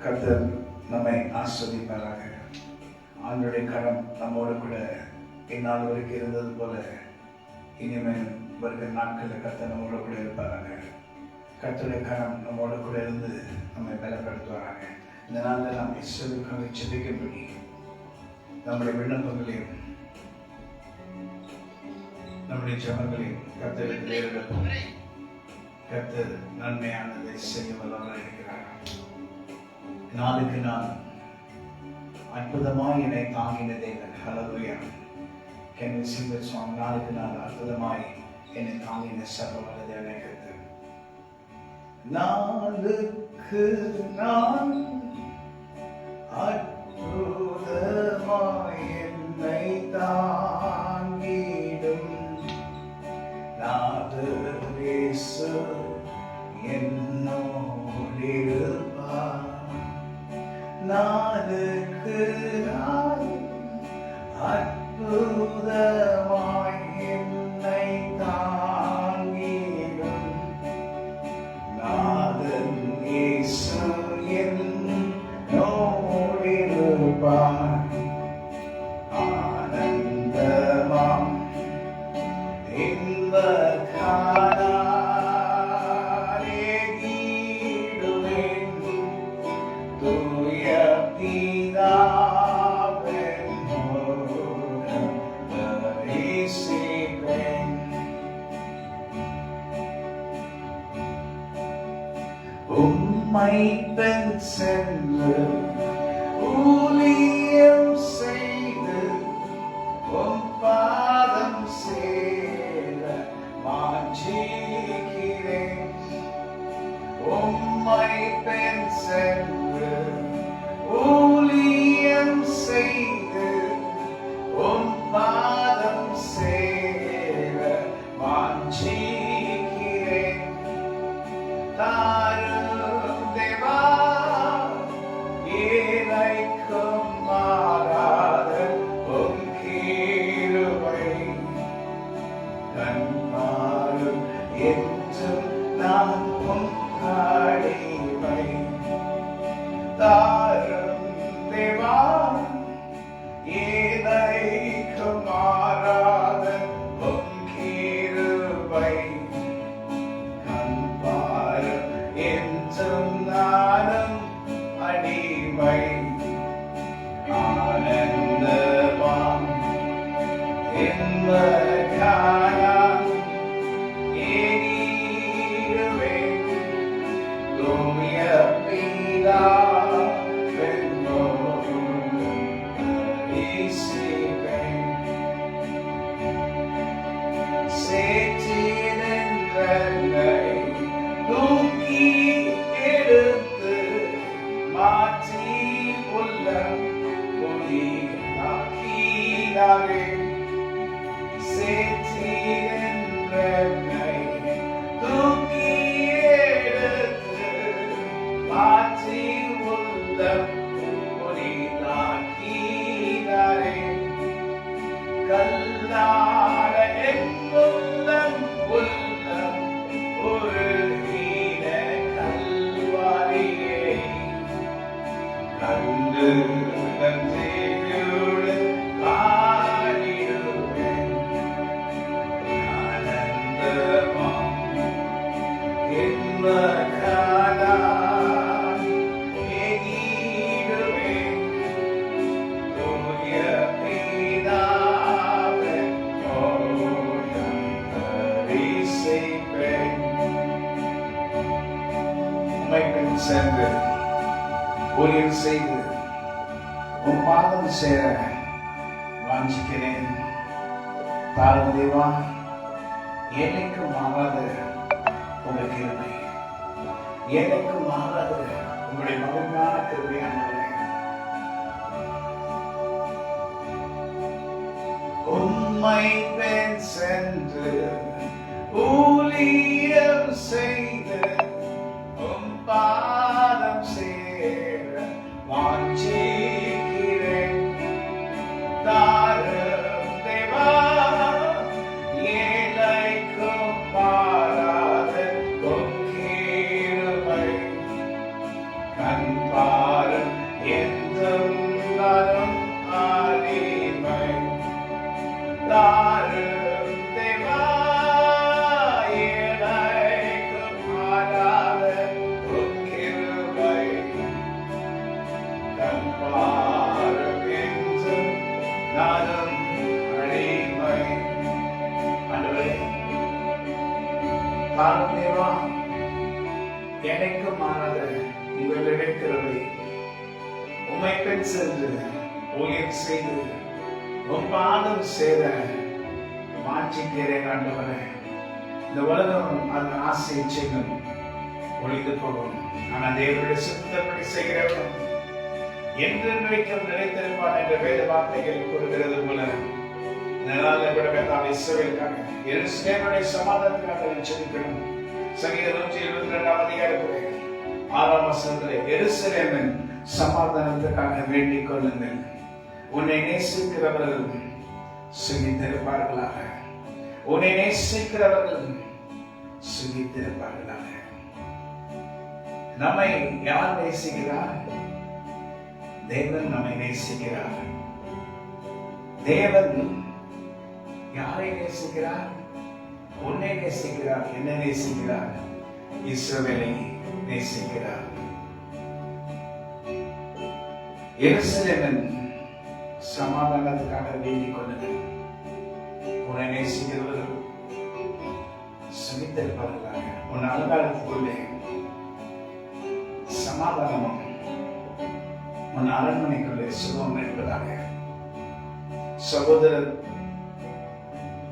கர்த்தர் நம்மை ஆஸ்வதிப்பாராக. ஆண்டுடைய கரம் நம்மோடு கூட இந்நாள் வரைக்கும் இருந்தது போல இனிமேல் வருகிற நாட்களில் கர்த்தர் நம்மோடு கூட இருப்பாராக. கர்த்தருடைய கரம் நம்மோடு கூட இருந்து நம்மை பலப்படுத்துவாராக. இந்த நாளில் நாம் இயேசுவுக்காக ஜெபிக்கும்படி நம்முடைய விண்ணப்பங்களையும் நம்முடைய ஜெபங்களையும் கர்த்தருக்கு ஏறெடுப்போம். கர்த்தர் நன்மையானதை செய்ய வல்லவராக இருக்கிறார். நாளுக்கு நாள் அற்புதமாய் என்னை தாங்கின தேவன். ஹல்லேலூயா. Can we sing that song? நாளுக்கு நாள் அற்புதமாய் என்னை தாங்கின சர்வவல்ல தேவனை கர்த்தர். நாளுக்கு நாள் அற்புதமாய் என்னை தாங்கிடும் நாதர் இயேசு என்னோடு இருப்பார். நாளுக்கு நாள் அற்புதமாய் என்னை தாங்கிடும் நாதன் இயேசு என்னோடு இருப்பார். ஆனந்தமாம் இன்ப உம்மை பெண் சென்று ஊழியம் செய்து உம் பாதம் சேர வாஞ்சிக்கிறேன். உம்மை பெண் சென்று ஊழியம் செய்து உம் பாதம் சேர வாஞ்சிக்கிறேன். தாரும் தேவா ஏனைக்கும் மாறாத உம் கிருபை நன்மாரும் என்றும் நான் உம் அடிமை. தாரும் தேவா ஏனைக்கும் மாறாத உம் கிருபை என்றும் நானும் அடிமை. ஆனந்தமாம் இன்பகாலம் ஏகிடுவேன். தூய பிதாவென்னோடு பேசுவேன். சேற்றினின்றனை தூக்கி எடுத்து மாற்றி உள்ளம் ஒளியாக்கினாரே. சேற்றினின்றனை தூக்கி எடுத்து மாற்றி உள்ளம் ஒளியாக்கினாரே. கல்லான என் உள்ளம் உள்ளம் ஒரு கண்டு நன்றியுடன் பாடிடுவேன். ஆனந்தமாம் இன்பகாலம் ஏகிடுவேன். தூய பிதாவென்னோடு பேசுவேன். உம்மை பின் சென்று ஊழியம் செய்து உன் பாதம் சேர வாஞ்சிக்கிறேன். தாரும் தேவா என்னைக்கு மாறாத உங்கள் கிருபை, என்னைக்கு மாறாத உங்களுடைய மகிமையான கிருபையானவரே. உம்மை பின் சென்று ஊழியம் செய்து உம் பாதம் சேர வாஞ்சிக்கிறேன். தாரும் தேவா ஏழைக்கும் மாறாத உம் கிருபை கண் பார் என்றும் நானும் அடிமை தாரும் தேவா எனக்கு மாறாத உம் கிருபை கண்பாரும் என்றும் நானும் அடிமை. ஆண்டவரே, தாரும் தேவா எனக்கு மாறாத உங்களுடைய கிருபை உம்மை பெண் சென்று ஊழியம் செய்து உம் பாதம் சேர வாஞ்சிக்கிறேன் ஆண்டவரே. இந்த உலகம் அதன் ஆசை செய்யும் ஒழிந்து போகும். ஆனால் தேவனுடைய சுத்தப்படி செய்கிறவன் என்று நினைக்கும் நினைத்திருப்பான் என்ற வேத வார்த்தைகள் கூறுகிறது போல இஸ்ரவேலுடைய சமாதானத்துக்காக செபிக்கணும். சங்கீதம் 172 அதிகாரத்திலே 6ஆம் வசனத்திலே எருசலேமின் சமாதானத்துக்காக வேண்டிக் கொள்ளுங்கள். உன்னை நேசிக்கிறவர்கள் சுகித்திருப்பார்களாக. உன்னை நேசிக்கிறவர்கள் சுகித்திருப்பார்களாக. நம்மை யார் நேசிக்கிறார்? தேவன் நம்மை நேசிக்கிறார். தேவன் யாரை நேசிக்கிறார்? உன்னை நேசிக்கிறார். என்ன நேசிக்கிறார்? இஸ்ரவேலை நேசிக்கிறார். எருசலேமின் சமாதானத்துக்காக வேண்டிக் கொள்ளுங்கள். உன்னை நேசிக்கிறவர்கள் சுகித்திருப்பார்களாக. உன் அலங்காரத்துக்குள்ளே சமாதானமும் உன் அரண்மனைக்குள்ளே சுகம் இருப்பதாக. சகோதரர்,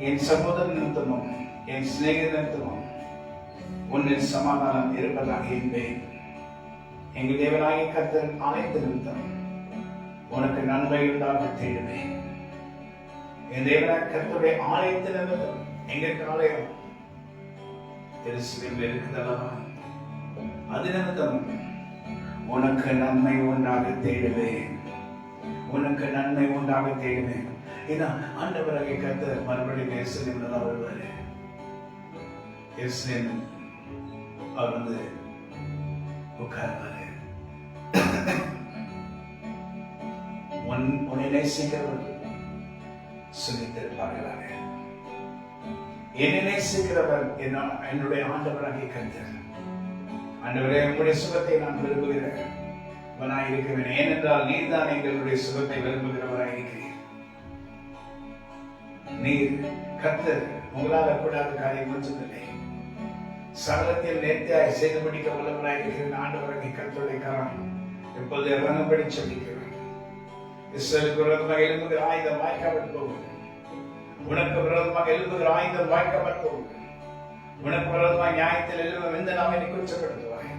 என் சகோதர நிறுத்தமும் என் சிநேக நிறுத்தமும் உன்னில் சமாதானம் இருப்பதாக என்பேன். எங்கள் தேவனாகிய கர்த்தர் ஆலயத்து நிறுத்தம் உனக்கு நன்மை உண்டாக தேடுவேன். என் தேவனாகிய கர்த்தருடைய ஆலயத்து நிறுத்தம் எங்களுக்கு ஆலயம் எருசலேமில் இருக்குதல்லவா, அது நிமித்தம் உனக்கு நன்மை உண்டாக தேடுவேன். உனக்கு நன்மை உண்டாக தேடுவேன். ஆண்டவராகிய கர்த்தர் மறுபடியும் எருசலேமில் தான் வருவாரு. எருசலேமில் அவர் வந்து உட்கார்வாரு. உன்னை நேசிக்கிறவர்கள் சுகித்திருப்பார்களாக. என்னை நேசிக்கிறவர் என்னுடைய ஆண்டவராகிய கர்த்தர். ஆண்டவரே, உங்களுடைய சுகத்தை நான் விரும்புகிறவனாயிருக்கிறேன். ஏனென்றால் நீர் தான் எங்களுடைய சுகத்தை விரும்புகிறவராயிருக்கிறீர். நீர் கர்த்தர், உங்களால் கூடாத காரியம் ஒன்றுமில்லை. சகலத்தில் நேர்த்தியாய் செய்து முடிக்க வல்லவராயிருக்கிற ஆண்டவராகிய கர்த்தருடைய கரம் இப்போது இறங்கும்படி சொல்லிக்கிறேன். இஸ்ரவேலுக்கு விரோதமாக எழும்புகிற ஆயுதம் வாய்க்காமல் போகும். உனக்கு விரோதமாக எழும்புகிற ஆயுதம் வாய்க்காமல் போகும். உனக்கு விரோதமாக நியாயத்தில் எழுதும் எந்த நாம நீ குற்றப்படுத்துவாய்.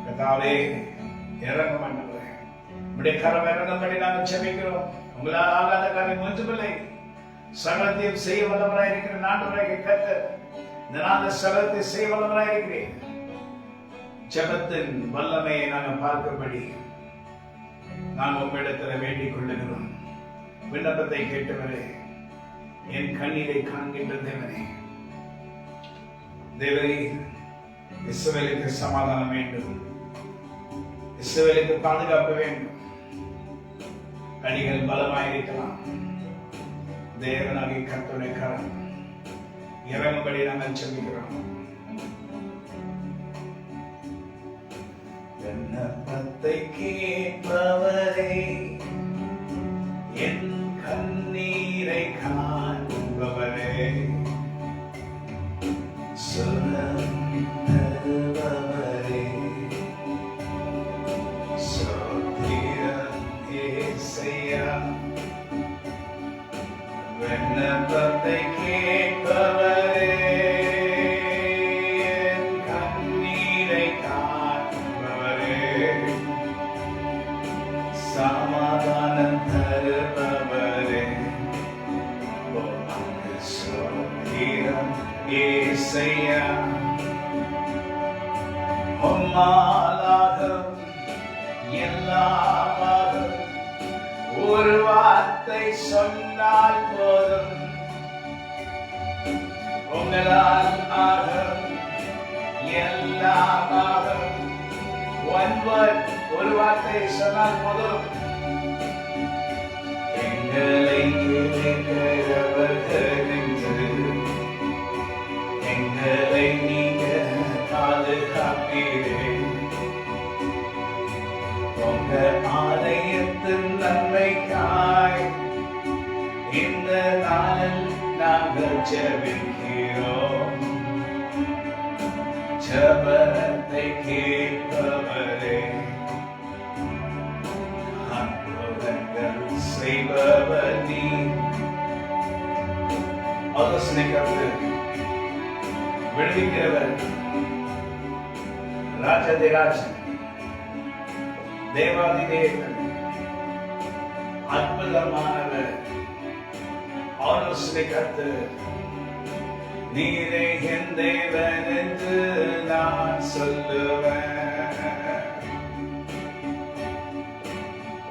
கர்த்தாவே, இறங்கும் ஆண்டவரே, உம்முடைய கரம் இறங்கும்படி நாங்கள் ஜெபிக்கிறோம். உங்களால் ஆகாத காரியம் ஒன்றுமில்லை. சகலத்தையும் செய்ய வல்லவராயிருக்கிற ஆண்டவராகிய கர்த்தர் இந்த நாளில் சகலத்தை செய்ய வல்லவராயிருக்கிறேன். ஜெபத்தின் வல்லமையை நாங்கள் பார்க்கும்படி நாங்கள் உம்மிடத்தில் வேண்டிக் கொள்ளுகிறோம். விண்ணப்பத்தை கேட்டவரே, என் கண்ணீரை காண்கின்ற தேவனே, தேவரே, இஸ்ரவேலுக்கு சமாதானம் வேண்டும். இஸ்ரவேலுக்கு பாதுகாப்பு வேண்டும். அடிகள் பலமாயிருக்கலாம். தேவனாகிய கர்த்தருடைய கரம் இறங்கும்படி நாங்கள் ஜெபிக்கிறோம். விண்ணப்பத்தை கேட்பவரே, என் கண்ணீரை காண்பவரே, சுகம் தருபவரே, ஸ்தோத்திரம் இயேசுவே. விண்ணப்பத்தை கேட்பவரே, என் கண்ணீரை காண்பவரே, சமாதானம் தருபவரே, ஸ்தோத்திரம் இயேசுவே. உம்மாலாகும் எல்லாமாகும், ஒரு வார்த்தை சொன்னால் போதும். உங்களால் ஆகும் எல்லாமாகும், One word, ஒரு வார்த்தை சொன்னால் போதும். எங்களை கேட்கிறவர்கள் என்று எங்களை நீங்க பாதுகாப்பீரே. உங்க ஆலயத்தின் நன்மைக்காய் இந்த நாளில் நாங்கள் ஜெபிக்கிறோம். ஜெபத்தை கேட்பவரே, அற்புதங்கள் செய்பவர் நீர். ஆலோசனை கருத்து விடுவிக்கிறவர், ராஜதிராஜன், தேவாதிதேவன், அற்புதமானவர், ஆலோசனை கருத்து நீரே என் தேவன் என்று நான் சொல்லுவேன்.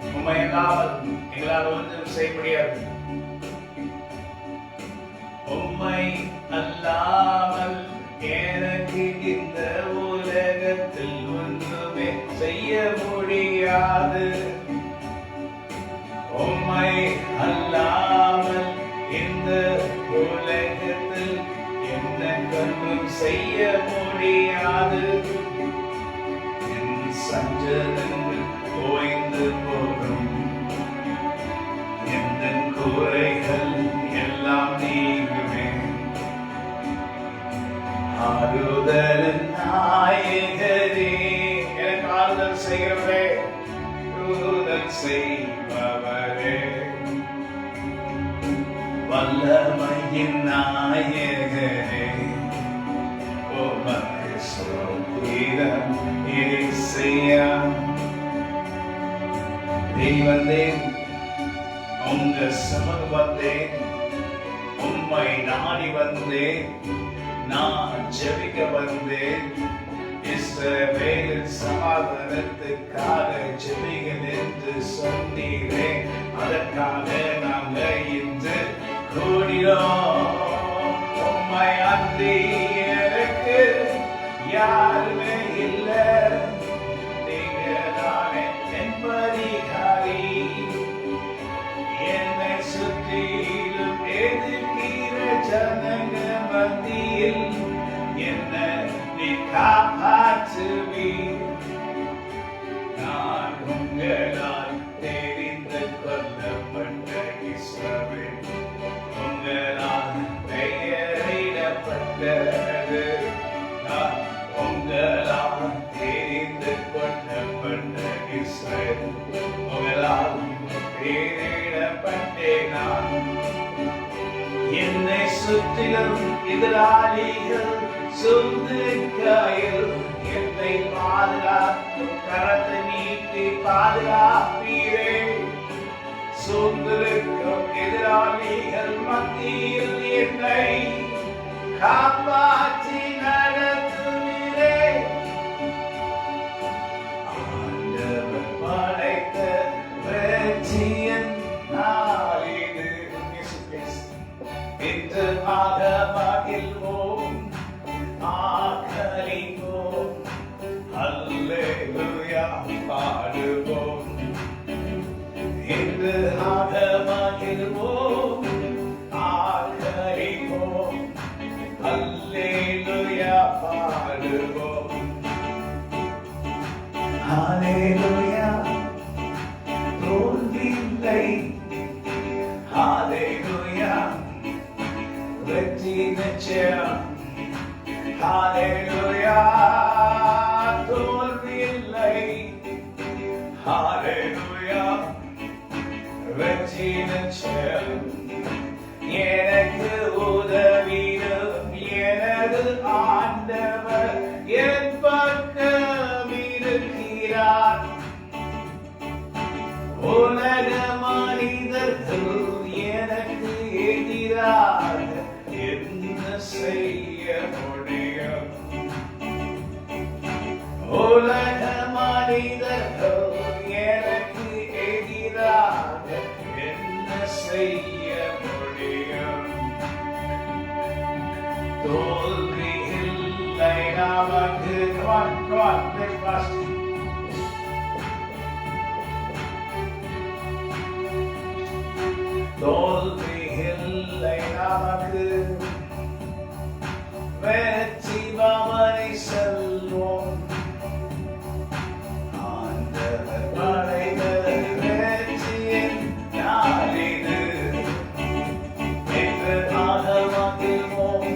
உண்மை என்னால் எங்களால் ஒன்றும் செய்ய முடியாது. உம்மை அல்லாமல் எனக்கு இந்த உலகத்தில் ஒன்றுமே செய்ய முடியாது. உம்மை அல்லாமல் இந்த உலகத்தில் என்ன கண்ணும் செய்ய முடியாது. என் சஞ்சலங்கள் ஓய்ந்து போகும், எந்த குறைகள் எல்லாம் நீங்குமே. ஆறுதல் நாயகரே, எனக்கு ஆறுதல் செய்கிறவரே, ஆறுதல் செய்பவரே, வல்லமையின் நாயகரே, உமக்கு ஸ்தோத்திரம் இயேசுவே. தேவனே, உங்க சமூகத்தே உம்மை நாடி வந்தேன், நான் ஜெபிக்க வந்தேன். இஸ்ரவேலின் சமாதானத்துக்காக ஜெபிங்கள் என்று சொன்னீரே, அதற்காக நாங்கள் இன்று கூடினோம். உம்மை அன்றி எனக்கு யாருமே இல்லை, நீங்கதானே என் பரிகாரி. என்னை சுற்றிலும் எதிர்க்கிற ஜனங்க மத்தியில் என்ன நீ காப்பாற்றுவீர். நான் உங்களால் தெரிந்து கொள்ளப்பட்ட இஸ்ரவேல், உங்களால் பெயரிடப்பட்டது. நான் உங்களால் தெரிந்து கொள்ளப்பட்ட இஸ்ரவேல், உங்களால் பெயரிடப்பட்டேன் நான். என்னை சுற்றிலும் எதிராளிகள் சூழ்ந்திருக்கையில் என்னை பாதுகாக்கும் கரத்தை நீட்டி பாதுகாப்பீரே. சூழ்ந்திருக்கும் எதிராளிகள் மத்தியில் என்னை காப்பாற்றி நடத்துவீரே. ஆண்டவர் படைத்த வெற்றியின் நாளிது. இன்று மகிழ்வோம், ஆகலிப்போம், அல்லேலூயா பாடுவோம். இன்று மகிழ்வோம், ஆகலிப்போம், அல்லேலூயா பாடுவோம். ஹல்லேலூயா, தோல்வியில்லை. ஹல்லேலூயா, வெற்றி நிச்சயம். ஹல்லேலூயா, தோல்வியில்லை. ஹல்லேலூயா, வெற்றி நிச்சயம். எனக்கு உதவிடும் எனது ஆண்டவர் என் பக்கம் இருக்கிறார். உலக மனிதர்கள் எனக்கு எதிராக என்ன செய்ய முடியும்? உலக மனிதர்கள் எனக்கு எதிராக என்ன செய்ய முடியும்? தோல்வி இல்லை நமக்கு. தோல்வி இல்லை நமக்கு, வெற்றி பவனி செல்வோம். ஆண்டவர் படைகள் வெற்றியின் நாளிது என்று ஆகமகிழ்வோம்,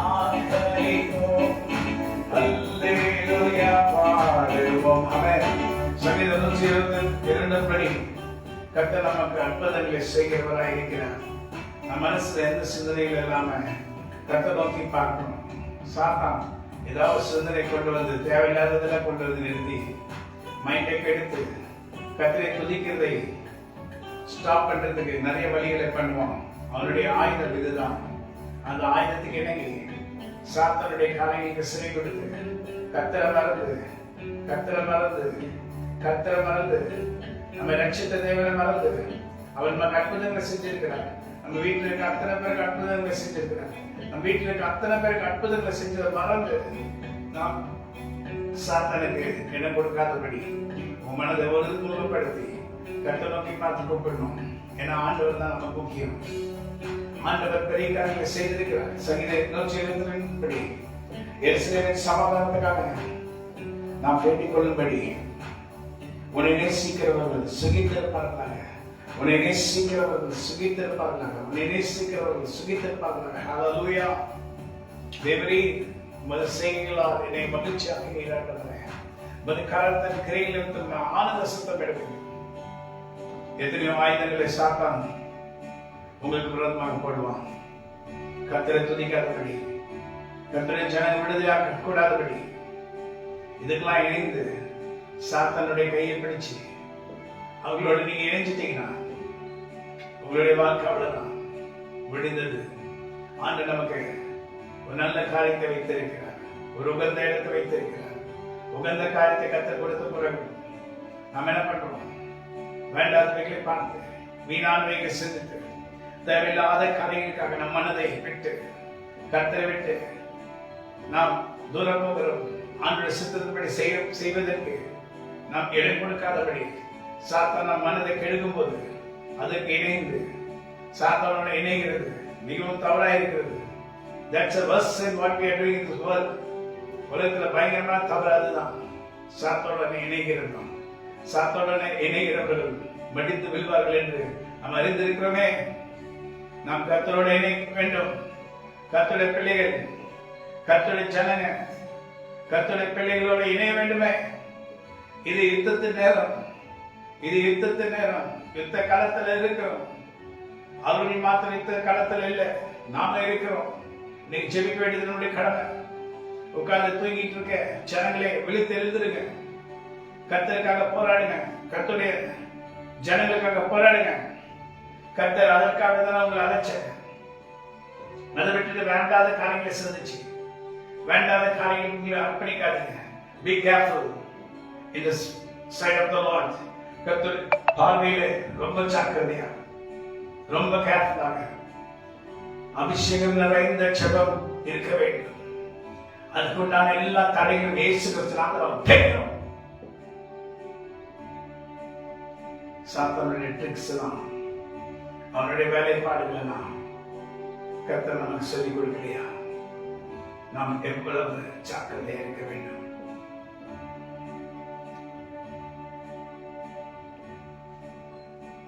ஆகரிப்போம், அல்லேலூயா பாடுவோம். ஆமென். சங்கீதம் 122 படி கர்த்தர் நமக்கு அற்புதங்களை செய்கிறவராய் இருக்கிறார். நம்ம மனசுல எந்த சிந்தனைகள் இல்லாம கர்த்தர் நோக்கி பார்க்கணும். சாத்தான் ஏதாவது சிந்தனை கொண்டு வந்து தேவையில்லாததெல்லாம் கொண்டு வந்து நிறுத்தி மைண்டை கெடுத்து கர்த்தரை துதிக்கிறதை ஸ்டாப் பண்றதுக்கு நிறைய வழிகளை பண்ணுவான். அவனுடைய ஆயுதம் இதுதான். அந்த ஆயுதத்துக்கு இணங்கி சாத்தானுடைய காரியங்களுக்கு சிறை கொடுத்து கர்த்தரை மறந்து நம்ம ரட்சித்த தேவனை மறந்து அவன் நமக்கு அற்புதங்களை செஞ்சிருக்கிறார். நம்ம வீட்டில் இருக்க அத்தனை பேருக்கு அற்புதங்களை செஞ்சிருக்கிறார். நம்ம வீட்டில் இருக்க அத்தனை பேருக்கு அற்புதங்களை செஞ்சதை மறந்து நாம் சாத்தானுக்கு இடம் கொடுக்காதபடி உன் மனதை ஒழுங்குபடுத்தி கர்த்தரை நோக்கி பார்த்து கூப்பிடணும். ஏன்னா ஆண்டவர் தான் நமக்கு முக்கியம். ஆண்டவர் பெரிய காரியங்களை செய்திருக்கிறார். சங்கீதம் 122 படி எருசலேமின் சமாதானத்துக்காக நாம் வேண்டிக் கொள்ளும்படி உன்னை நேசிக்கிறவர்கள் சுகித்திருப்பார்களாக, உன்னை நேசிக்கிறவர்கள் சுகித்திருப்பார்களாக, உன்னை நேசிக்கிறவர்கள் சுகித்திருப்பார்களாக. ஹல்லேலூயா. தேவரே, உமது செய்கைகளால் என்னை மகிழ்ச்சியாக நீராட்டுகிறேன். உமது கரத்தின் கிரையிலிருந்து ஆனந்த சத்தம் எடுக்கும். எத்தனையோ ஆயுதங்களை சாத்தான் உங்களுக்கு விரோதமாக போடுவான். கர்த்தரை துதிக்காதபடி, கர்த்தரை ஜனங்கள் விடுதலையாக்க கூடாதபடி இதுக்கெல்லாம் இணைந்து சாத்தானுடைய கையை பிடிச்சு அவங்களோட நீங்க இணைஞ்சிட்டீங்கன்னா உங்களுடைய வாழ்க்கை அவ்வளவுதான் விடுந்தது. ஆண்டு நமக்கு ஒரு நல்ல காரியத்தை வைத்திருக்கிறார், ஒரு உகந்த இடத்தை வைத்திருக்கிறார். உகந்த காரியத்தை கற்றுக் கொடுத்த பிறகு நாம் என்ன பண்றோம்? வேண்டாதவைகளை பார்த்து வீணானவைகளை சிந்தித்து தேவையில்லாத காரியங்களுக்காக நம் மனதை விட்டு கர்த்தரை விட்டு நாம் தூரம் போகிறோம். ஆண்டோட சித்தத்தின்படி செய்வதற்கு நாம் இடம் கொடுக்காதபடி சாத்தான் நம் மனதை கெடுக்கும் போது அதற்கு இணைந்து சாத்தானோட இணைகிறது மிகவும் தவறாக இருக்கிறது. That's a worst sin what we are doing in this world. உலகத்துல பயங்கரமான தவறு அதுதான். சாத்தானோட இணைகிறது. சாத்தானோட இணைகிறவர்கள் மடித்து விழுவார்கள் என்று நாம் அறிந்திருக்கிறோமே. நாம் கர்த்தரோட இணைக்க வேண்டும். கர்த்தருடைய பிள்ளைகள், கர்த்தருடைய ஜனங்க கர்த்தருடைய பிள்ளைகளோட இணைய வேண்டுமே. இது யுத்தத்தின் நேரம், இது யுத்தத்தின் நேரம். யுத்த களத்துல இருக்கிறோம். அவர்கள் மாத்திரம் யுத்த களத்துல இல்ல, நாம இருக்கிறோம். இன்னைக்கு ஜெபிக்க வேண்டியது நம்முடைய கடமை. உட்கார்ந்து தூங்கிட்டு இருக்க ஜனங்களே விழித்து எழுந்துருங்க. கர்த்தருக்காக போராடுங்க. கர்த்தருடைய ஜனங்களுக்காக போராடுங்க. கர்த்தர் அதற்காக தான் உங்களை அழைச்சார். அதை விட்டுட்டு வேண்டாத காரியங்களை சிந்திச்சு வேண்டாத காரியங்கள் உங்களை அர்ப்பணிக்காதீங்க. Be careful in the sight of the Lord. கர்த்தர் பார்வையிலே ரொம்ப ஜாக்கிரதையா, ரொம்ப கேர்ஃபுல்லாக அபிஷேகம் நிறைந்த ஜெபம் இருக்க வேண்டும். அதுக்குண்டான எல்லா தடைகளும் இயேசு கிறிஸ்துவினால் கேட்கிறோம். சாத்தானுடைய ட்ரிக்ஸ் எல்லாம், அவனுடைய வேலைப்பாடுகள் எல்லாம் கர்த்தர் நமக்கு சொல்லிக் கொடுக்கலையா? நாம் எவ்வளவு ஜாக்கிரதையா இருக்க வேண்டும்.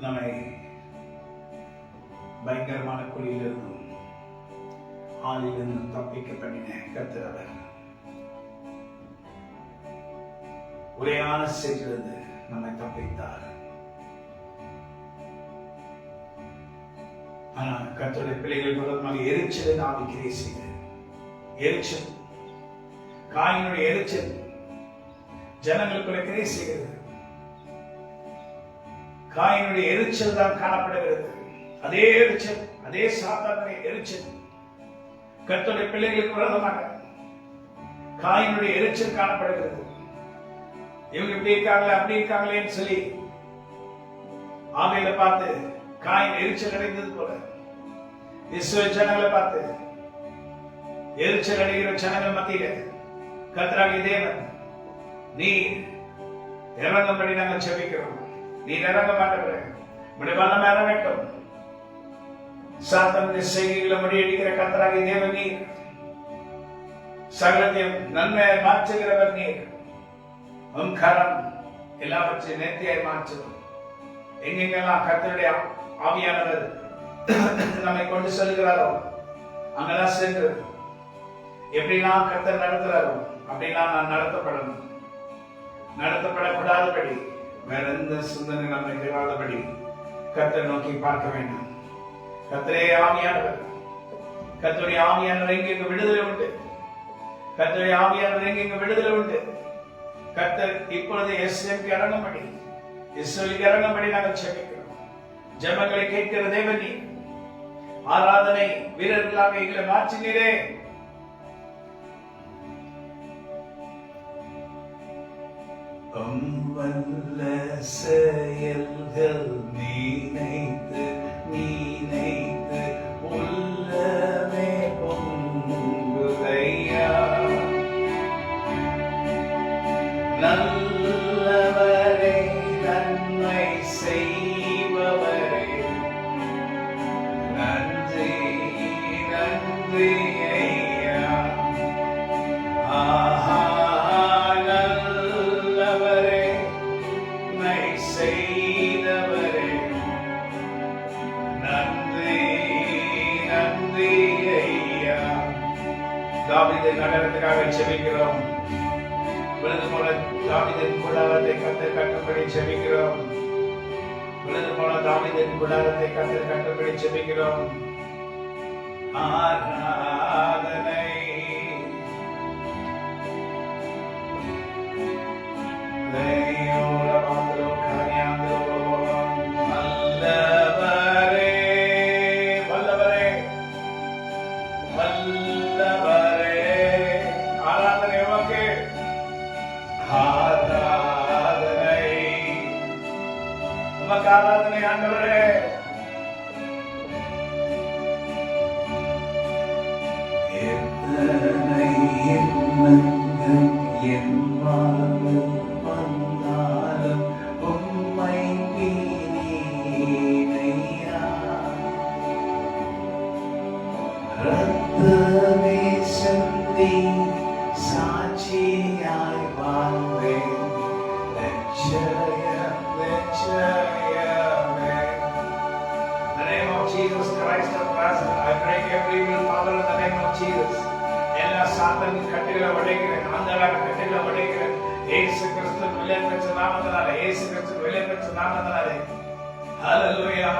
நம்மை பயங்கரமான குழியிலிருந்தும் ஆளிலிருந்தும் தப்பிக்க பண்ணின கர்த்தர் அவர். உரையான சேற்றிலிருந்து நம்மை தப்பித்தார். ஆனால் கர்த்தருடைய பிள்ளைகள் மூலமாக எரிச்சலை நாம் கிரியை செய்து எரிச்சல், காயினுடைய எரிச்சல் ஜனங்களுக்குள்ள கிரியை செய்கிறது. காயினுடைய எரிச்சல் தான் காணப்படுகிறது. அதே எரிச்சல், அதே சாத்தானுடைய எரிச்சல் கர்த்தருடைய பிள்ளைகளுக்கு விரோதமாக காயினுடைய எரிச்சல் காணப்படுகிறது. இவங்க இப்படி இருக்காங்களே அப்படி இருக்காங்களேன்னு சொல்லி ஆபேலை பார்த்து காயின் எரிச்சல் அடைந்தது போல இஸ்ரவேல் ஜனங்களை பார்த்து எரிச்சல் அடைகிற ஜனங்கள் மத்தியில கர்த்தராகிய தேவன், நீ இறங்கும்படி நாங்கள் செபிக்கிறோம். நீ இறங்க மாட்டேங்கிற, உடைய வல்லமை இறங்கட்டும், சாத்தானுடைய செய்கைகளை முறியடிக்கிற கர்த்தராகிய தேவன் நீர். சகலத்தையும் நன்மையாய் மாற்றுகிறவர் நீர். உம் கரம் எல்லாவற்றையும் நேர்த்தியாய் மாற்றும். எங்கெங்கெல்லாம் கர்த்தருடைய ஆவியானவர் நம்மை கொண்டு செல்கிறாரோ அங்கெல்லாம் சென்று எப்படிலாம் கர்த்தர் நடத்துறாரோ அப்படிலாம் நான் நடத்தப்படணும். நடத்தப்படக்கூடாதபடி வேற எந்த சிந்தனை நம்மை பெறாதபடி கர்த்தர் நோக்கி பார்க்க வேண்டும். கர்த்தரே ஆவியானவர். கர்த்தருடைய ஆவியானவர் எங்கெங்க விடுதலை உண்டு. கர்த்தருடைய ஆவியானவர் எங்கெங்க விடுதலை உண்டு. கர்த்தர் இப்பொழுது எஸ்எம்க்கு இறங்கும்படி, இஸ்ரவேலுக்கு இறங்கும்படி நாங்கள் ஜெபிக்கிறோம். ஜெபங்களை கேட்கிற தேவன் நீர். ஆராதனை வீரர்களாக எங்களை மாற்றினீரே. வல்ல செயல்கள் நினைத்து நினைத்து உள்ளமே பொங்குதையா. நல்லவரே நன்மை செய்பவரே நன்றி நன்றி ஐயா. ஆஹா நல்லவரே நன்மை செய்தவரே நன்றி நன்றி ஐயா. தாவீது நகரத்துக்காக ஜெபிக்கிறோம். விழுது போல தாவீதின் கூடாரத்தை கர்த்தர் கட்டும்படி ஜெபிக்கிறோம். விழுது போல தாவீதின் கூடாரத்தை கர்த்தர் கட்டும்படி ஜெபிக்கிறோம். ஆராதனை தேயோட பாந்தோ கன்யாந்தோ வல்லவரே வல்லவரே வல்லவரே. ஆராதனை உமக்கு. ஆராதனை உமக்கு. ஆராதனை ஆண்டவரே. எத்தனை எண்ணங்கள் என் வாழ்வில் வந்தாலும் உம்மை பிரிந்தேனையா. ரத்தமே சிந்தி சாட்சியாய் வாழ்வேன். நிச்சயம் நிச்சயமே. In the name of Jesus Christ of Nazareth, I break every evil power in the name of Jesus. எல்லா சாத்தானின் கட்டுகளை உடைக்கிறேன். அந்தகார கட்டுகளை உடைக்கிறேன். இயேசு கிறிஸ்துவின் விலை பெற்ற நாமத்தினாலே, இயேசு கிறிஸ்துவின் விலை பெற்ற நாமத்தினாலே. ஹல்லேலூயா.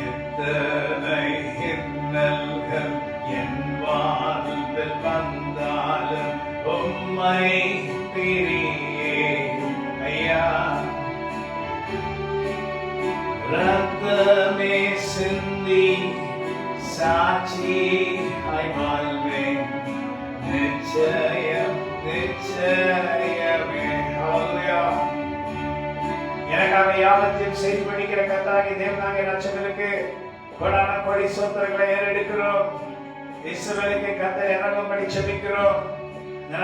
எத்தனை இன்னல்கள் என் வாழ்வில் வந்தாலும் உம்மை பிரியேன் ஐயா. ரத்தமே சிந்தி சாட்சியாய் வாழ்வேன். நிச்சயம் நிச்சயமே. ஹல்லேலூயா. எனக்காக யாவற்றையும் செய்து படிக்கிற கர்த்தராகிய தேவனாகிய ரட்சகருக்கு கொடான கோடி ஸ்தோத்திரங்களை ஏறெடுக்கிறோம். இஸ்ரவேலுக்கு கர்த்தர் இறங்கும்படி ஜெபிக்கிறோம்.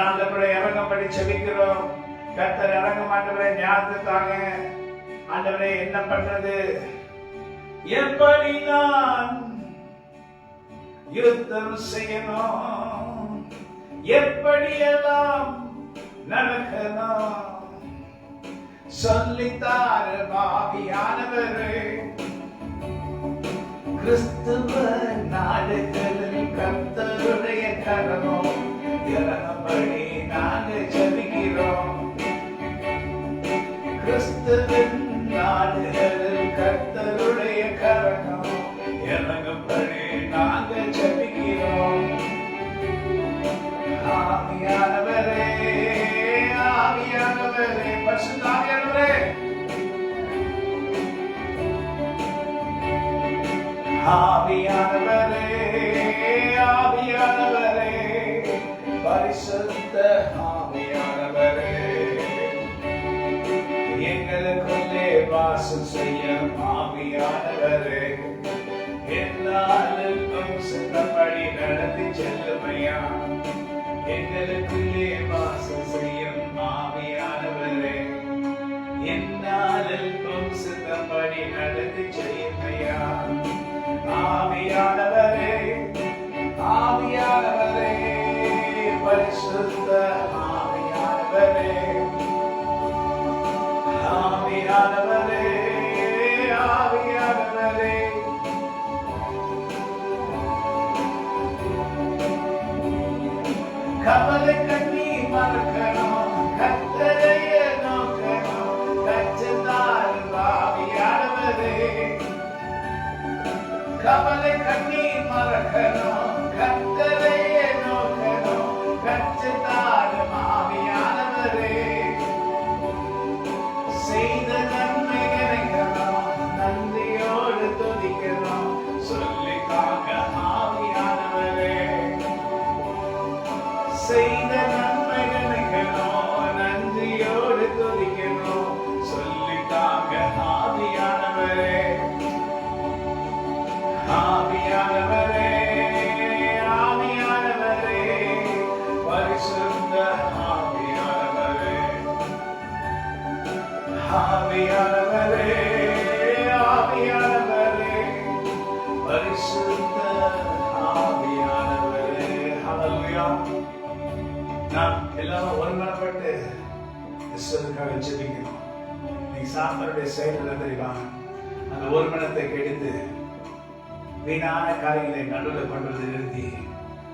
ஆண்டவரே இறங்கும்படி ஜெபிக்கிறோம். கர்த்தர் இறங்கும் ஆண்டவரே ஞானத்தை தாங்க. ஆண்டவரே என்ன பண்றது, எப்படி நான் யுத்தம் செய்யணும், எப்படியெல்லாம் நடக்கணும் சொல்லித்தாரு ஆவியானவரே. கிறிஸ்துவ நாடுகளில் கர்த்தருடைய கரமோ இறங்கும்படி நாங்கள் ஜெபிக்கிறோம். கிறிஸ்துவின் நாடுகளில் கர்த்தருடைய கரமோ இறங்கும்படி நாங்கள் ஜெபிக்கிறோம். ஆவியானவரே ஆவியானவரே பரிசுத்த ஆவியானவரே ஆவியானவரே ஆவியானவரே பரிசுத்த ஆவியானவரே எங்களுக்குள்ளே வாசம் செய்ய ஆவியானவரே எல்லாருக்கும் சித்தப்படி நடத்தி செல்லுமையா. எங்களுக்குள்ளே வாசம் செய்யும் ஆவியானவரே எல்லாருக்கும் சித்தப்படி நடத்தி செய்யுமையா. ஆவியானவரே, ஆவியானவரே, பரிசுத்த ஆவியானவரே, ஆவியானவரே, ஆவியானவரே, கவலை கண்ணி மறக்கணும், கர்த்தரைய நோக்கணும், கச்சதார் ஆவியானவரே, கவலை கண்ணி மறக்கணும், கர்த்தரைய நோக்கணும், கச்சதார் ஆவியானவரே, செய்த நன்மைகளைக்கணும், நன்றியோடு துதிக்கணும், சொல்லிக்காக ஆவியானவரே, செய்த நன்மைகளைக்கணும், நன்றியோடு துதிக்கணும், சொல்லிக்காக ஆவியானவரே, ஆவியானவரே, ஆவியானவரே, பரிசுத்த ஆவியானவரே, ஆவியானவரே, ஆவியானவரே, பரிசுத்த ஆவியானவரே. ஹல்லேலூயா. நாம் எல்லாரும் ஒருமனப்பட்டு இயேசுவுக்காக ஜெபிக்கணும். நீ சாத்தானுடைய செயல் தெரியுமா? அந்த ஒருமனத்தை கெடுத்து வீணான காரியங்களை நடுவில் கொண்டு வந்து நிறுத்தி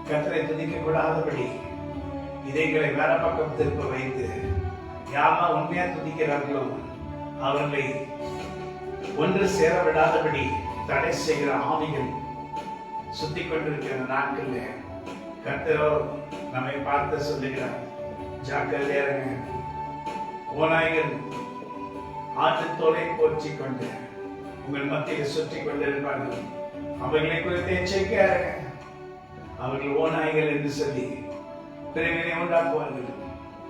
கர்த்தரை துதிக்க கூடாதபடி இதயங்களை வேற பக்கம் திருப்ப வைத்து யாரெல்லாம் உண்மையா துதிக்கிறார்களோ அவர்களை ஒன்று சேர விடாதபடி தடை செய்கிற ஆவிகள் சுத்தி கொண்டிருக்கிற நாட்கள்ல கர்த்தரோ நம்மை பார்த்து சொல்லுகிறார், ஜாக்கிரதையா இருங்க. ஓநாய்கள் ஆட்டு தோலை போற்றி கொண்டு உங்கள் மத்தியில் சுற்றி கொண்டிருப்பார்கள். அவர்களை குறித்து எச்சரிக்கையா இருங்க. அவர்கள் ஓநாய்கள் என்று சொல்லி பிரிவினை உண்டாக்குவார்கள்.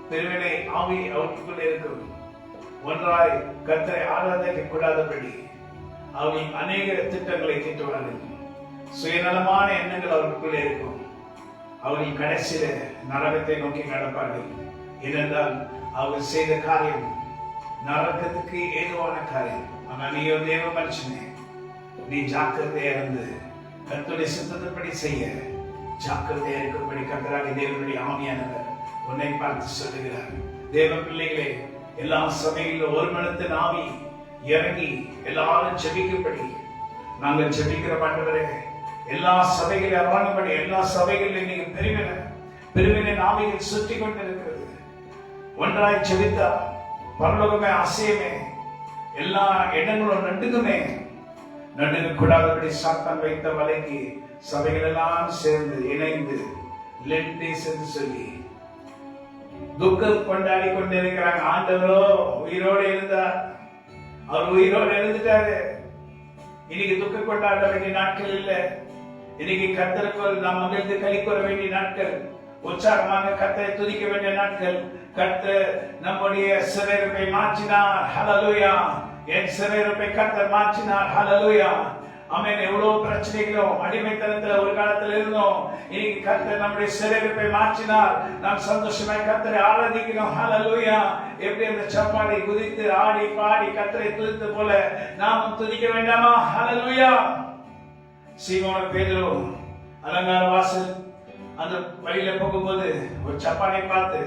பிரிவினை ஆவி அவர்களுக்குள் இருக்கும். ஒன்றாய் கர்த்தரை ஆராதிக்க கூடாதபடி அவர்கள் அநேக திட்டங்களை தீட்டுவார்கள். சுயநலமான எண்ணங்கள் அவர்களுக்குள்ளே இருக்கும். அவர்கள் கடைசியில நரகத்தை நோக்கி நடப்பார்கள். ஏனென்றால் அவர்கள் செய்த காரியம் நரகத்துக்கு ஏதுவான காரியம். ஆனா நீ ஒரு தேவ மனுஷனே, நீ ஜாக்கிரதையா இருந்து கர்த்தருடைய சித்தத்தின்படி செய்ய ஜாக்கிரதையா இருக்கும்படி கர்த்தராகிய தேவனுடைய ஆவியானவர் உன்னை பார்த்து சொல்லுகிறார். தேவ பிள்ளைகளே, எல்லா சபைகளிலும் ஒரு மனத்தின் ஆவி இறங்கி எல்லாரும் ஜெபிக்கும்படி நாங்கள் ஜெபிக்கிற ஆண்டவரே, எல்லா சபைகளை அறவாங்கபடி எல்லா சபைகளிலும் நீங்க பிரிவினை ஆவிகள் சுற்றி கொண்டிருக்கிறது. ஒன்றாய் ஜெபித்தா பரலோகமே அசையமே, எல்லா இடங்களும் நடுங்க கூடாதபடி சாத்தான் வைத்த வலைக்கு சபைகள் எல்லாம் சேர்ந்து இணைந்து லெட் டேஸ் என்று சொல்லி துக்கம் கொண்டாடி கொண்டிருக்கிறாங்க. ஆண்டவரோ உயிரோடு இருந்தார், அவர் உயிரோடு எழுந்துட்டாரு. இன்னைக்கு துக்கம் கொண்டாட வேண்டிய நாட்கள் இல்லை. இன்னைக்கு கர்த்தருக்கு நாம் மகிழ்ந்து களி கூற வேண்டிய நாட்கள், உற்சாகமாக கர்த்தரை துதிக்க வேண்டிய நாட்கள். கர்த்தர் நம்முடைய சிறையிருப்பை மாற்றினார். ஹல்லேலூயா. என் சிறையிருப்பை கர்த்தர் மாற்றினார். ஹல்லேலூயா. ஆமென். எவ்வளவு பிரச்சனைகளும் அடிமைத்தனத்துல ஒரு காலத்துல இருந்தோம். இன்னைக்கு கர்த்தர் நம்முடைய சிறையிருப்பை மாற்றினார். நாம் சந்தோஷமாய் கர்த்தரை ஆராதிக்கணும். ஹல்லேலூயா. எப்படி அந்த சப்பாடி குதித்து ஆடி பாடி கர்த்தரை துதித்து போல நாமும் துதிக்க வேண்டாமா? ஹல்லேலூயா. சீமோன் பேதுரு அலங்கார வாசல் அந்த வழியில போகும்போது ஒரு சப்பானை பார்த்து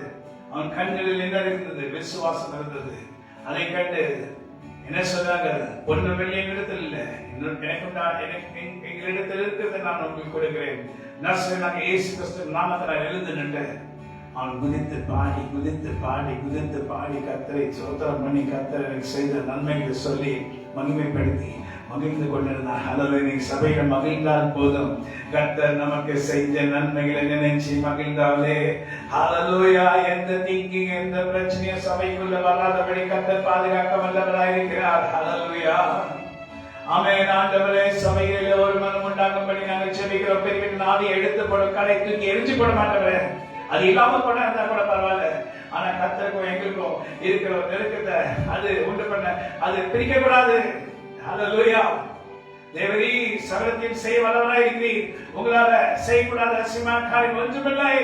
அவன் கண்களில் என்ன இருந்தது? விசுவாசம் இருந்தது. அதை கண்டு என்ன சொல்றாங்க? பொண்ணு வெள்ளி இடத்தில் இல்ல, எங்களிடத்தில் இருக்கிறது நான் உங்களுக்கு கொடுக்கிறேன். நசரேயனாகிய இயேசு கிறிஸ்து நாமத்தில் எழுந்து நின்று அவன் குதித்து பாடி கர்த்தரை ஸ்தோத்திரம் பண்ணி கர்த்தரை செய்த நன்மைகளை சொல்லி மகிமைப்படுத்தி மகிழ்ந்து கொண்டிருந்தார். ஹல்லேலூயா. சபையில மகிழ்ந்தால் போதும், கர்த்தர் நமக்கு செய்த நன்மைகளை நினைச்சு மகிழ்ந்தாலே ஹல்லேலூயா. எந்த திங்கிங் எந்த பிரச்சனையும் சபைக்குள்ள வராதபடி கர்த்தர் பாதுகாக்க வல்லவராய் இருக்கிறார். ஹல்லேலூயா. ஆமென். ஆண்டவரே, சபையிலே ஒரு மனம் உண்டாகும்படி நாங்கள் ஜெபிக்கிறோம். பெரிய நாவி எடுத்து போடும் கடை தூக்கி எரிஞ்சு போட மாட்டவரே, அது இல்லாம போனா இருந்தா கூட பரவாயில்ல. ஆனா கர்த்தருக்கும் எங்களுக்கும் இருக்கிற நெருக்கத்தை அது உண்டு பண்ண அது பிரிக்க கூடாது. ஹல்லேலூயா. தேவரீ சகலத்தையும் செய்ய வல்லவராய் இருக்கிறீர். உங்களால செய்யக்கூடாத அசிமான காரியம் ஒன்றுமில்லை.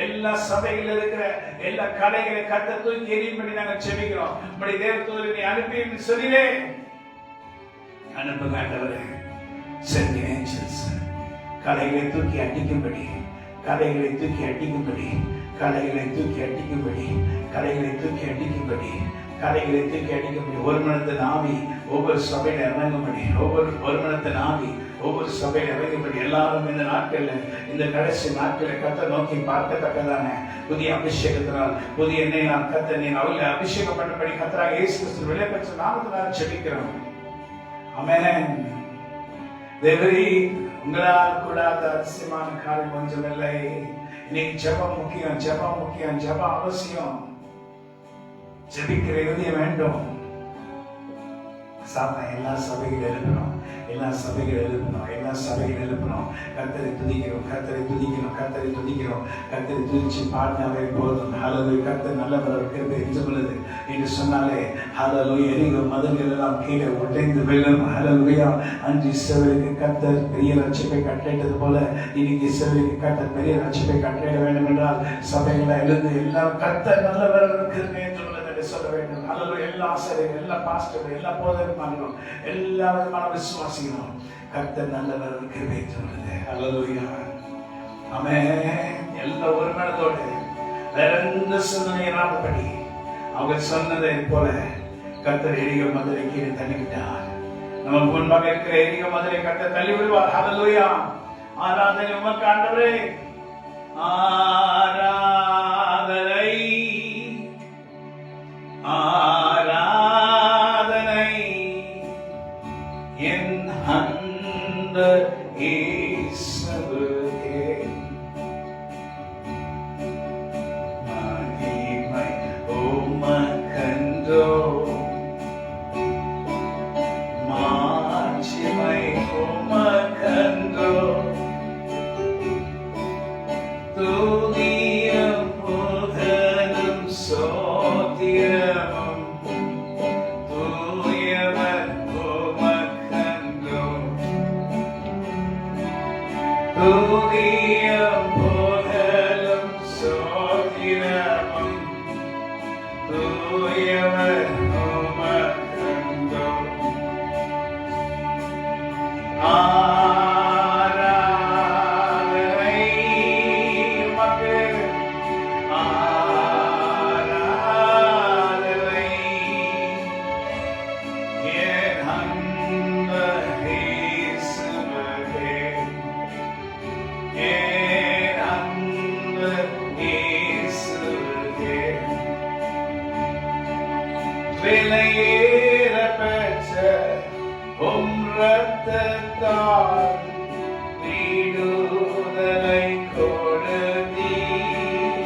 எல்லா சபைகளில் இருக்கிற எல்லா கடைகளை கர்த்தர் தூக்கி எரியும்படி நாங்கள் ஜெபிக்கிறோம். உம்முடைய தேவதூதரை நீ அனுப்பி சொல்லிலே அனுப்புங்க ஆண்டவரே. sending angels கலைகளை தூக்கி அடிக்கும்படி, கலைகளை தூக்கி அடிக்கும்படி, கலைகளை தூக்கி அடிக்கும்படி, கலைகளை தூக்கி அடிக்கும்படி, கலைகளை தூக்கி அடிக்கும்படி ஒரு மனத்தின் ஆவி ஒவ்வொரு சபையில இறங்கும்படி, ஒரு மனத்தின் ஆவி ஒவ்வொரு சபையில இறங்கும்படி, எல்லாரும் இந்த நாட்கள்ல, இந்த கடைசி நாட்களை கர்த்தர் நோக்கி பார்க்கத்தக்கதான புதிய அபிஷேகத்தினால், புதிய எண்ணெயினால் கர்த்தர் நீ அவளை அபிஷேகம் பண்ணபடி கர்த்தராக இயேசு கிறிஸ்து வெளியே பெற்ற நாமத்தினால் ஜெபிக்கிறோம். ஆமென். தேவரே, உங்களால் கூடாத அதிசயமான காரியம் ஒன்றுமில்லை. இன்னைக்கு ஜெபம் முக்கியம், ஜெபம் முக்கியம், ஜெபம் அவசியம். ஜெபிக்கிற இருதயம் வேண்டும். எல்லா சபைகள் எழுப்பணும், எல்லா சபைகள் எழுப்பணும், எல்லா சபைகள் எழுப்பணும். கர்த்தரை துதிக்கிறோம், கர்த்தரை துதிக்கிறோம், கர்த்தரை துதிக்கிறோம். கர்த்தரை துதிச்சு பாடினாவே போதும். ஹல்லேலூயா. கர்த்தர் நல்லவர் இருக்கிறது என்று சொல்லுது என்று சொன்னாலே ஹல்லேலூயா. எரிகோ மதில்கள் எல்லாம் கீழே உடைந்து விழும். ஹல்லேலூயா. அன்று இஸ்ரவேலுக்கு கர்த்தர் பெரிய ரட்சிப்பை கட்டளையிட்டது போல இன்னைக்கு இஸ்ரவேலுக்கு கர்த்தர் பெரிய ரட்சிப்பை கட்டளையிட வேண்டும் என்றால் சபைகளை எழுந்து எல்லாம் கர்த்தர் நல்லவர் இருக்கிறது என்று சொல்ல வேண்டும். அல்லது எல்லா ஆசிரியர்கள், எல்லா பாஸ்டர்கள், எல்லா போதகர்களும், எல்லா விதமான விசுவாசிகளும் கர்த்தர் நல்லவர் கிருபை சொல்லுது. அல்லேலூயா. ஆமென். எல்லா ஒரு மனதோடு வேற எந்த சிந்தனையினால்படி அவங்க சொன்னதை போல கர்த்தர் எரிகோ மதுரை கீழே தள்ளிவிட்டார். நமக்கு முன்பாக இருக்கிற எரிகோ மதுரை கர்த்தர் தள்ளி விடுவார். அல்லேலூயா. ஆராதனை உமக்கு ஆண்டவரே, ஆராதனை ஆராதனை என் அன்பு இயேசுவுக்கே. மகிமை உமக்கன்றோ, மாட்சிமை உமக்கன்றோ, துதியும் புகழும் சோத்திரமும் தூயவர் உமக்கன்றோ, துதியும் புகழும் சோத்திரமும் தூயவர் உமக்கன்றோ. விலையேற பெற்ற உம் இரத்தத்தால் விடுதலை கொடுத்தீர்.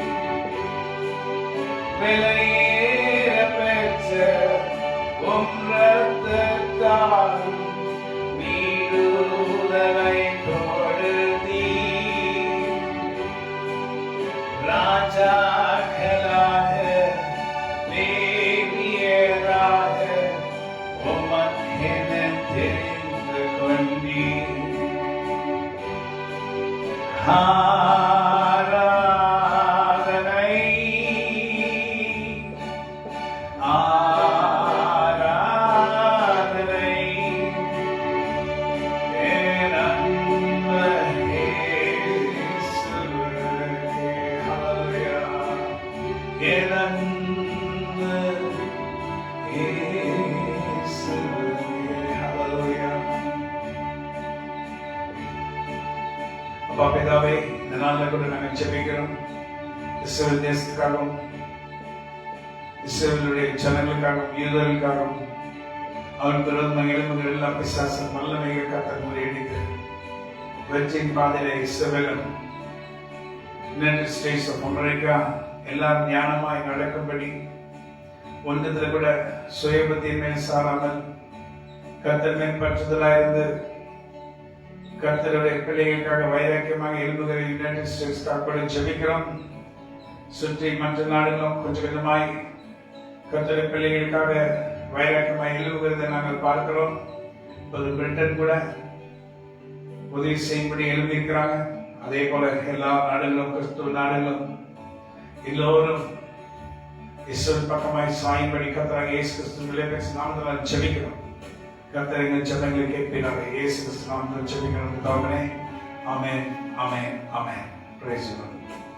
விலையேற பெற்ற உம் இரத்தத்தால் விடுதலை கொடுத்தீர். ராஜாக்களாக ஆராதனை ஆராதனை என் அன்பு இயேசுவுக்கே. ஹல்லேலூயா. என் அன்பு இயேசுவுக்கே. ஹல்லேலூயா. அப்பா பிதாவே, இந்த நாளில் கூட நாங்கள் ஜெபிக்கிறோம். இஸ்ரவேல் தேசத்துக்காகவும், இஸ்ரவேலுடைய ஜனங்களுக்காகவும், யூதர்களுக்காகவும், அவன் விரோதமாக எழுப்புகிற எல்லா பிசாசும் வல்லமைகள் கர்த்தர் முறியடித்து வெற்றியின் பாதையில இஸ்ரவேலும் யுனைடெட் ஸ்டேட்ஸ் ஆஃப் அமெரிக்கா எல்லாம் ஞானமாய் நடக்கும்படி ஒன்றத்தில் கூட சுயபத்தியின் மேல் சாராமல் கர்த்தர் மேல் பற்றுதலாயிருந்து கர்த்தருடைய பிள்ளைகளுக்காக வைராக்கியமாக எழுப்புகிற யுனைடெட் ஸ்டேட்ஸ்க்காக கூட ஜெபிக்கிறோம். சுற்றி மற்ற நாடுகளும் கொஞ்சம் கொஞ்சமாய் கர்த்தருடைய பிள்ளைகளுக்காக வைராக்கியமாக எழுப்புகிறதை நாங்கள் பார்க்கிறோம். இப்போது பிரிட்டன் கூட உதவி செய்யும்படி எழுதியிருக்கிறாங்க. அதே போல எல்லா நாடுகளும், கிறிஸ்துவ நாடுகளும் எல்லோரும் இஸ்ரவேல் பக்கமாய் சாயும்படி கர்த்தராகிய இயேசு கிறிஸ்துவின் நாமத்தினால் ஜெபிக்கிறோம். கர்த்தர் எங்கள் ஜெபங்களை கேட்பீராக. இயேசு கிறிஸ்து நாமத்தில் ஜெபிக்கிறோம் தகப்பனே. ஆமென், ஆமென், ஆமென். Praise the Lord.